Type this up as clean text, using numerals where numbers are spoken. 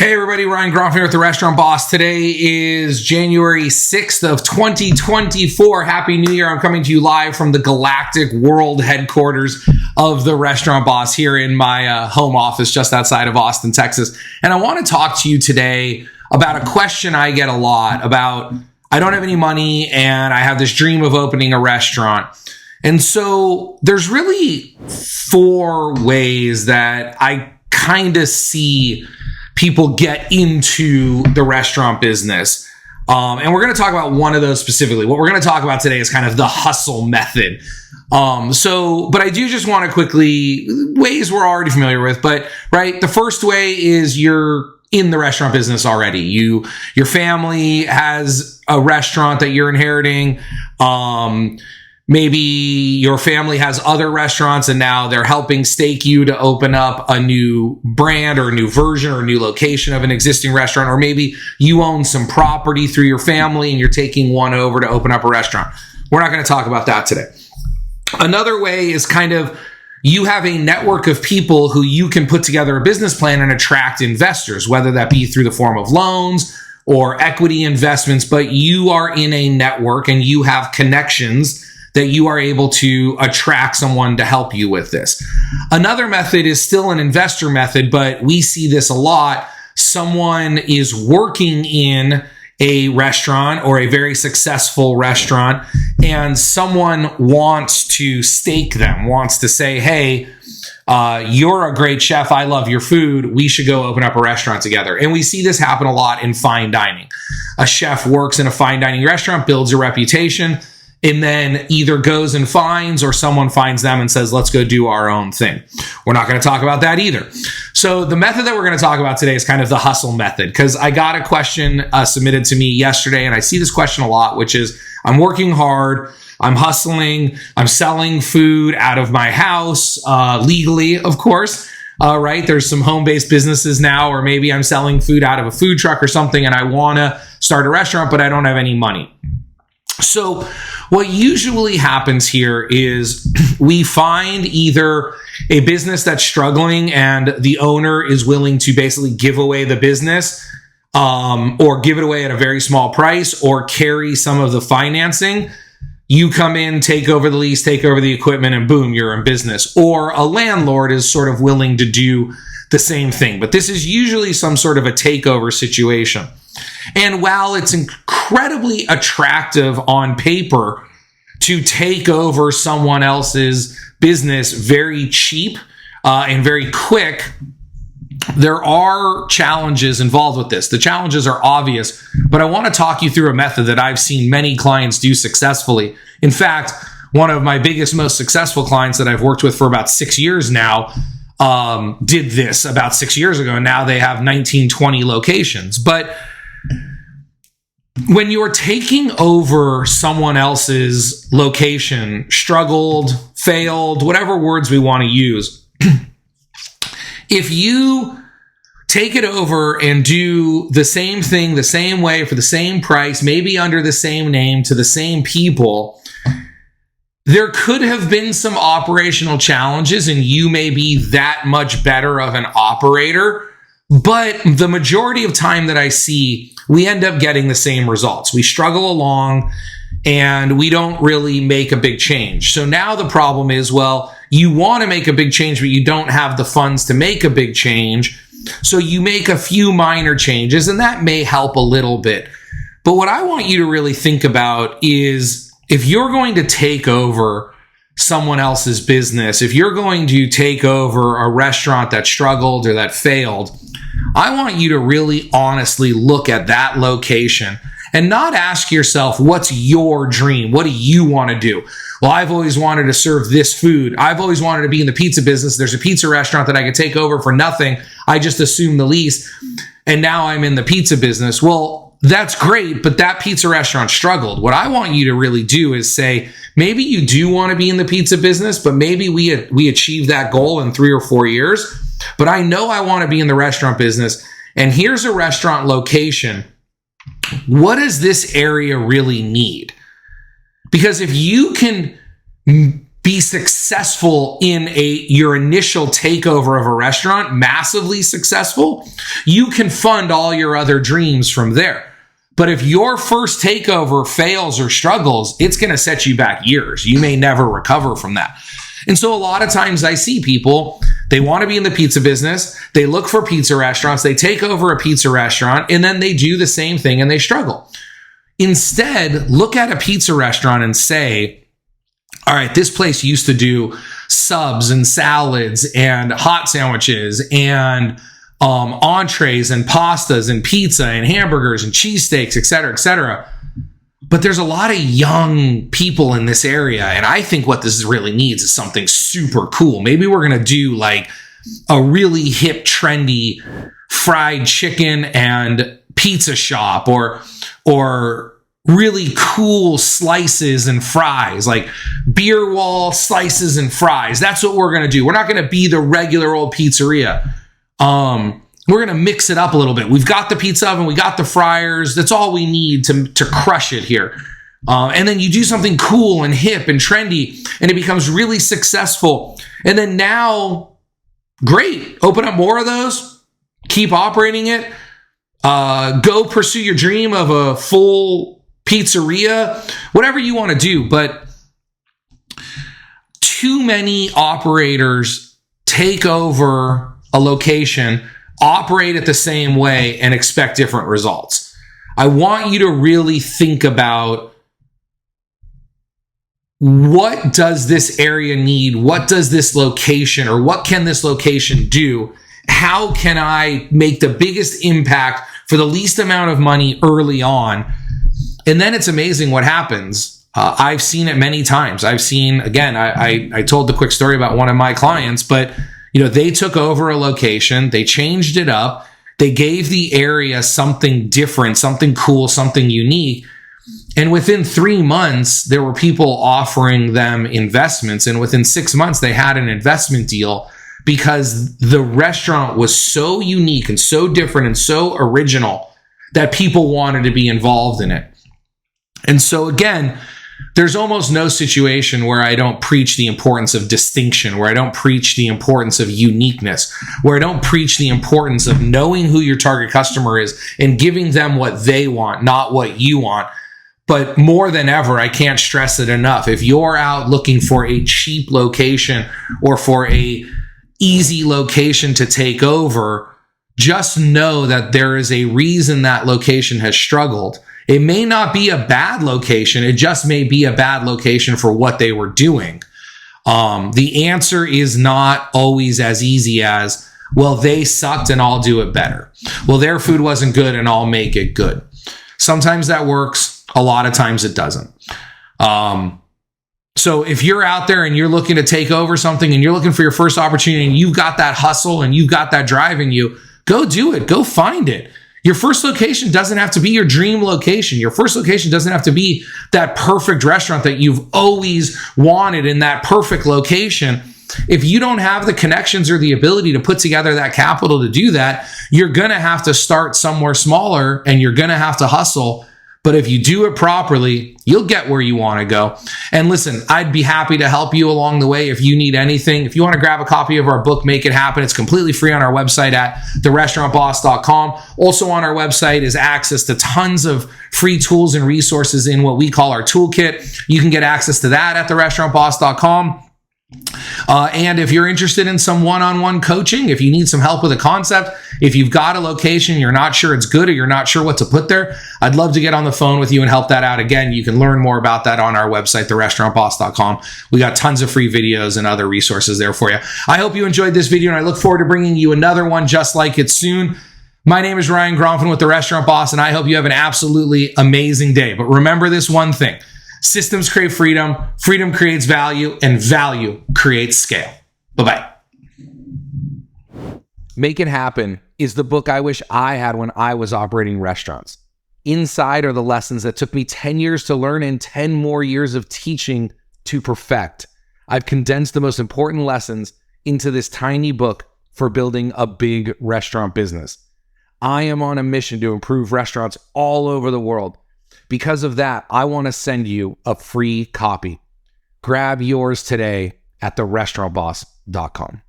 Hey everybody, Ryan Groff here with The Restaurant Boss. Today is January 6th of 2024. Happy New Year. I'm coming to you live from the galactic world headquarters of The Restaurant Boss here in my home office just outside of Austin, Texas. And I want to talk to you today about a question I get a lot about, I don't have any money and I have this dream of opening a restaurant. And so there's really four ways that I kind of see people get into the restaurant business. And we're going to talk about one of those specifically. What we're going to talk about today is kind of the hustle method. But I do just want to quickly, ways we're already familiar with, but right, the first way is you're in the restaurant business already. Your family has a restaurant that you're inheriting. Maybe your family has other restaurants and now they're helping stake you to open up a new brand or a new version or a new location of an existing restaurant. Or maybe you own some property through your family and you're taking one over to open up a restaurant. We're not going to talk about that today. Another way is kind of you have a network of people who you can put together a business plan and attract investors, whether that be through the form of loans or equity investments, but you are in a network and you have connections that you are able to attract someone to help you with this. Another method is still an investor method, but we see this a lot. Someone is working in a restaurant or a very successful restaurant, and someone wants to stake them, wants to say, hey, you're a great chef. I love your food. We should go open up a restaurant together. And we see this happen a lot in fine dining. A chef works in a fine dining restaurant, builds a reputation, and then either goes and finds or someone finds them and says, let's go do our own thing. We're not going to talk about that either. So the method that we're going to talk about today is kind of the hustle method, because I got a question submitted to me yesterday, and I see this question a lot, which is, I'm working hard, I'm hustling, I'm selling food out of my house, legally, of course. Right? There's some home-based businesses now, or maybe I'm selling food out of a food truck or something, and I want to start a restaurant, but I don't have any money. So what usually happens here is we find either a business that's struggling and the owner is willing to basically give away the business, or give it away at a very small price, or carry some of the financing. You come in, take over the lease, take over the equipment, and boom, you're in business. Or a landlord is sort of willing to do the same thing. But this is usually some sort of a takeover situation. And while it's incredibly attractive on paper to take over someone else's business very cheap and very quick, there are challenges involved with this. The challenges are obvious, but I want to talk you through a method that I've seen many clients do successfully. In fact, one of my biggest, most successful clients that I've worked with for about 6 years now did this about 6 years ago. And now they have 19, 20 locations. But when you're taking over someone else's location, struggled, failed, whatever words we want to use, if you take it over and do the same thing the same way for the same price, maybe under the same name to the same people, there could have been some operational challenges and you may be that much better of an operator. But the majority of time that I see, we end up getting the same results. We struggle along and we don't really make a big change. So now the problem is, well, you want to make a big change, but you don't have the funds to make a big change. So you make a few minor changes and that may help a little bit. But what I want you to really think about is, if you're going to take over someone else's business, if you're going to take over a restaurant that struggled or that failed, I want you to really honestly look at that location and not ask yourself, what's your dream? What do you want to do? Well, I've always wanted to serve this food. I've always wanted to be in the pizza business. There's a pizza restaurant that I could take over for nothing. I just assumed the lease, and now I'm in the pizza business. Well, that's great, but that pizza restaurant struggled. What I want you to really do is say, maybe you do want to be in the pizza business, but maybe we achieve that goal in 3 or 4 years. But I know I want to be in the restaurant business, and here's a restaurant location. What does this area really need? Because if you can be successful in your initial takeover of a restaurant, massively successful, you can fund all your other dreams from there. But if your first takeover fails or struggles, it's going to set you back years. You may never recover from that. And so a lot of times I see people, they want to be in the pizza business. They look for pizza restaurants. They take over a pizza restaurant, and then they do the same thing and they struggle. Instead, look at a pizza restaurant and say, all right, this place used to do subs and salads and hot sandwiches and entrees and pastas and pizza and hamburgers and cheesesteaks, et cetera, et cetera. But there's a lot of young people in this area. And I think what this really needs is something super cool. Maybe we're going to do like a really hip, trendy fried chicken and pizza shop, or really cool slices and fries, like beer wall slices and fries. That's what we're going to do. We're not going to be the regular old pizzeria. We're going to mix it up a little bit. We've got the pizza oven. We got the fryers. That's all we need to crush it here. And then you do something cool and hip and trendy, and it becomes really successful. And then now, great. Open up more of those. Keep operating it. Go pursue your dream of a full pizzeria, whatever you want to do. But too many operators take over a location, operate it the same way, and expect different results. I want you to really think about, what does this area need? What does this location, or what can this location do? How can I make the biggest impact for the least amount of money early on? And then it's amazing what happens. I've seen it many times. I've seen, again, I told the quick story about one of my clients, but they took over a location, they changed it up, they gave the area something different, something cool, something unique. And within 3 months, there were people offering them investments. And within 6 months, they had an investment deal because the restaurant was so unique and so different and so original that people wanted to be involved in it. And so again, there's almost no situation where I don't preach the importance of distinction, where I don't preach the importance of uniqueness, where I don't preach the importance of knowing who your target customer is and giving them what they want, not what you want. But more than ever, I can't stress it enough. If you're out looking for a cheap location or for a easy location to take over, just know that there is a reason that location has struggled. It may not be a bad location. It just may be a bad location for what they were doing. The answer is not always as easy as, well, they sucked and I'll do it better. Well, their food wasn't good and I'll make it good. Sometimes that works. A lot of times it doesn't. So if you're out there and you're looking to take over something and you're looking for your first opportunity and you've got that hustle and you've got that drive in you, go do it. Go find it. Your first location doesn't have to be your dream location. Your first location doesn't have to be that perfect restaurant that you've always wanted in that perfect location. If you don't have the connections or the ability to put together that capital to do that, you're going to have to start somewhere smaller and you're going to have to hustle. But if you do it properly, you'll get where you want to go. And listen, I'd be happy to help you along the way if you need anything. If you want to grab a copy of our book, Make It Happen, it's completely free on our website at therestaurantboss.com. Also on our website is access to tons of free tools and resources in what we call our toolkit. You can get access to that at therestaurantboss.com. And if you're interested in some one-on-one coaching, if you need some help with a concept, if you've got a location, you're not sure it's good or you're not sure what to put there, I'd love to get on the phone with you and help that out. Again, you can learn more about that on our website, therestaurantboss.com. We got tons of free videos and other resources there for you. I hope you enjoyed this video and I look forward to bringing you another one just like it soon. My name is Ryan Gronfin with The Restaurant Boss, and I hope you have an absolutely amazing day. But remember this one thing. Systems create freedom, freedom creates value, and value creates scale. Bye-bye. Make It Happen is the book I wish I had when I was operating restaurants. Inside are the lessons that took me 10 years to learn and 10 more years of teaching to perfect. I've condensed the most important lessons into this tiny book for building a big restaurant business. I am on a mission to improve restaurants all over the world. Because of that, I want to send you a free copy. Grab yours today at therestaurantboss.com.